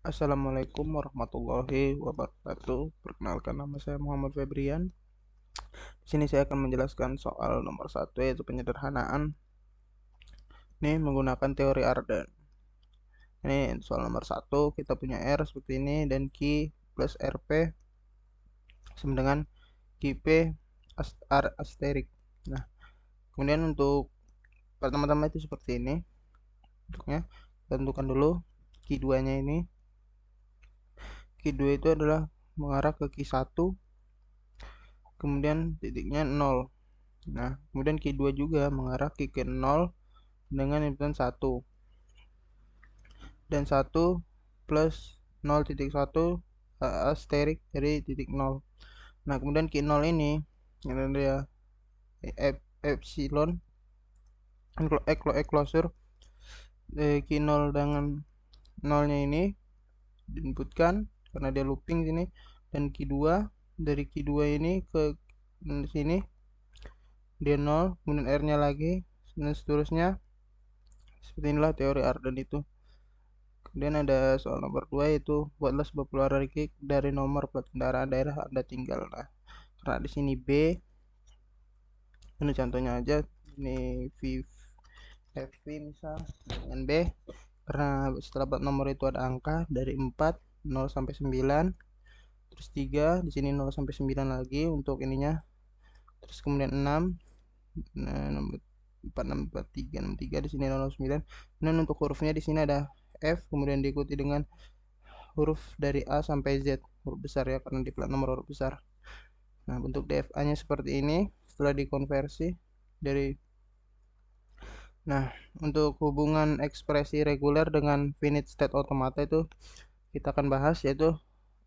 Assalamualaikum warahmatullahi wabarakatuh. Perkenalkan, nama saya Muhammad Febrian. Di sini saya akan menjelaskan soal nomor 1, yaitu penyederhanaan. Ini menggunakan teori Arden. Ini soal nomor 1, kita punya R seperti ini dan Q plus RP sama dengan QP R asterik. Nah, kemudian untuk pertama-tama itu seperti ini. Bentuknya kita tentukan dulu Q2-nya ini. Q2 itu adalah mengarah ke Q1, kemudian titiknya 0. Nah, kemudian Q2 juga mengarah ke 0 dengan inputan 1. Dan 1 plus 0.1 asterik dari titik 0. Nah, kemudian Q0 ini ada epsilon closure Q0 dengan 0-nya ini diinputkan karena dia looping sini, dan Q2 dari Q2 ini ke sini dia 0, kemudian R-nya lagi dan seterusnya. Seperti inilah teori Arden itu. Kemudian ada soal nomor 2, yaitu buatlah sebuah keluar dari nomor plat kendaraan daerah Anda tinggal. Nah, karena di sini B, ini contohnya aja, ini FV misal dengan B, karena setelah plat nomor itu ada angka dari 4, 0 sampai 9, terus 3, di sini 0 sampai 9 lagi untuk ininya, terus kemudian 6, nah, nomor 4, 6, 4, 3, 6, 3, di sini 0, 9. Dan untuk hurufnya di sini ada F, kemudian diikuti dengan huruf dari A sampai Z, huruf besar ya, karena di plat nomor huruf besar. Nah, bentuk DFA nya seperti ini setelah dikonversi dari. Nah, untuk hubungan ekspresi reguler dengan finite state automata itu kita akan bahas, yaitu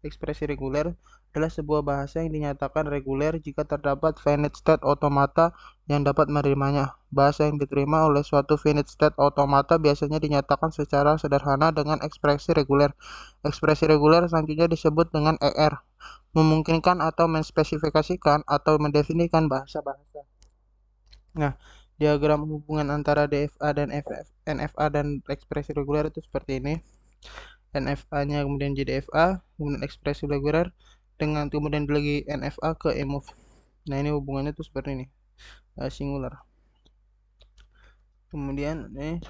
ekspresi reguler adalah sebuah bahasa yang dinyatakan reguler jika terdapat finite state automata yang dapat menerimanya. Bahasa yang diterima oleh suatu finite state automata biasanya dinyatakan secara sederhana dengan ekspresi reguler. Ekspresi reguler selanjutnya disebut dengan ER, memungkinkan atau menspesifikasikan atau mendefinisikan bahasa-bahasa. Nah, diagram hubungan antara DFA dan NFA dan ekspresi reguler itu seperti ini. NFA-nya kemudian JDFA, kemudian ekspresi reguler dengan kemudian lagi NFA ke EMOV. Nah, ini hubungannya tuh seperti ini, singular. Kemudian ini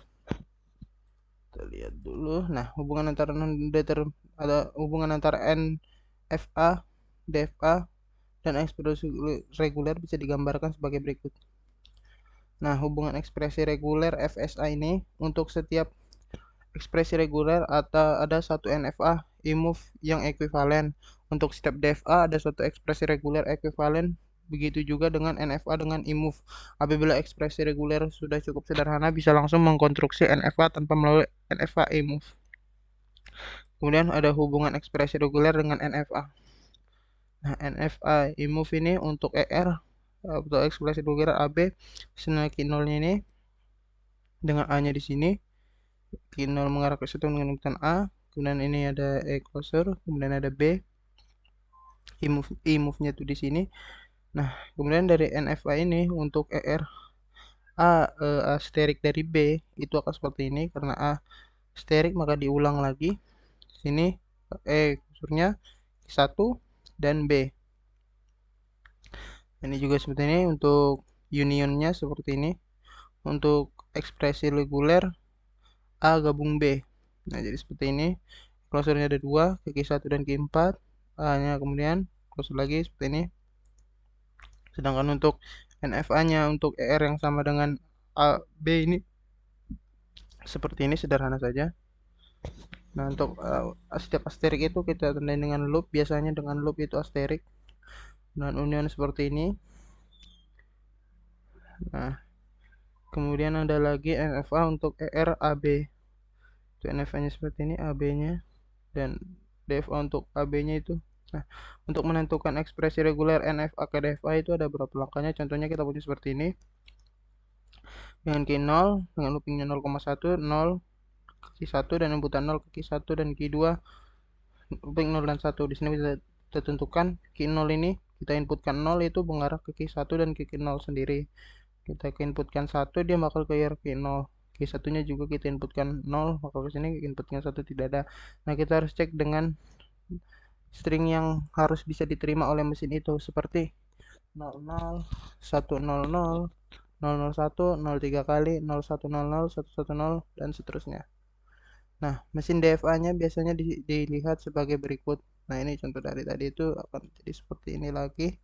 kita lihat dulu. Nah, hubungan antara ada hubungan antara NFA, DFA dan ekspresi reguler bisa digambarkan sebagai berikut. Nah, hubungan ekspresi reguler FSA ini untuk setiap ekspresi reguler atau ada satu NFA EMOV yang ekuivalen. Untuk setiap DFA ada satu ekspresi reguler ekuivalen. Begitu juga dengan NFA dengan EMOV. Apabila ekspresi reguler sudah cukup sederhana, bisa langsung mengkonstruksi NFA tanpa melalui NFA EMOV. Kemudian ada hubungan ekspresi reguler dengan NFA. Nah, NFA EMOV ini untuk ER atau ekspresi reguler AB senilai Q0-nya ini dengan A-nya di sini. Q0 mengarah ke situ dengan inputan A, kemudian ini ada E closure, kemudian ada B, E-move-nya tuh di sini. Nah, kemudian dari NFA ini untuk ER asterik dari B itu akan seperti ini, karena A asterik maka diulang lagi. Sini E closure-nya 1 dan B. Ini juga seperti ini untuk unionnya seperti ini. Untuk ekspresi reguler A gabung B. Nah, jadi seperti ini. Closure-nya ada 2, ke Q1 dan Q4. A-nya kemudian closure lagi seperti ini. Sedangkan untuk NFA-nya untuk ER yang sama dengan A, B ini seperti ini, sederhana saja. Nah, untuk setiap asterik itu kita tandai dengan loop. Biasanya dengan loop itu asterik dan union seperti ini. Nah, kemudian ada lagi NFA untuk ER AB. Itu NFA-nya seperti ini, AB-nya, dan DFA untuk AB-nya itu. Nah, untuk menentukan ekspresi reguler NFA ke DFA itu ada beberapa langkahnya. Contohnya kita punya seperti ini. Dengan Q0, dengan loopingnya 0,1, 0 ke Q1 dan inputan 0 ke Q1 dan Q2, looping 0 dan 1. Di sini bisa ditentukan Q0 ini kita inputkan 0 itu mengarah ke Q1 dan ke Q0 sendiri. Kita inputkan 1 dia bakal ke Q0. G1 nya juga kita inputkan 0, maka ke sini inputnya 1 tidak ada. Nah, kita harus cek dengan string yang harus bisa diterima oleh mesin itu, seperti 00, 100, 001, 03 kali, 0100, 110, dan seterusnya. Nah, mesin DFA-nya biasanya dilihat sebagai berikut. Nah, ini contoh dari tadi itu akan jadi seperti ini lagi.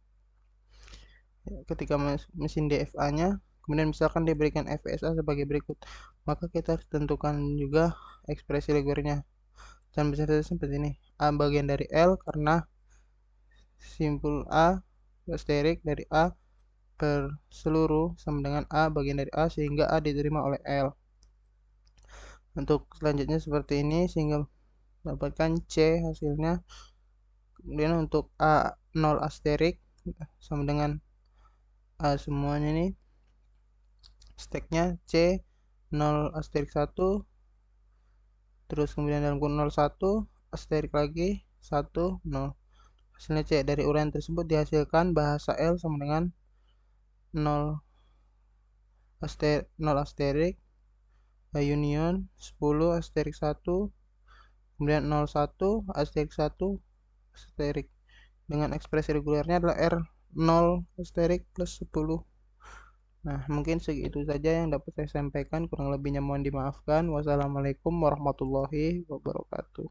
Ketika mesin DFA-nya, kemudian misalkan diberikan FSA sebagai berikut, maka kita harus tentukan juga ekspresi regulernya. Dan misalnya seperti ini, A bagian dari L karena simpul A asterik dari A per seluruh sama dengan A bagian dari A, sehingga A diterima oleh L. Untuk selanjutnya seperti ini, sehingga dapatkan C hasilnya. Kemudian untuk A 0 asterik sama dengan A semuanya nih, steknya C 0 asterik 1, terus kemudian dalam kurung 01 asterik lagi 1 0. Hasilnya C. Dari uraian tersebut dihasilkan bahasa L sama dengan 0 asterik union 10 asterik 1, kemudian 01 asterik 1 asterik, dengan ekspresi regulernya adalah R0 asterik plus 10. Nah, mungkin segitu saja yang dapat saya sampaikan, kurang lebihnya mohon dimaafkan. Wassalamualaikum warahmatullahi wabarakatuh.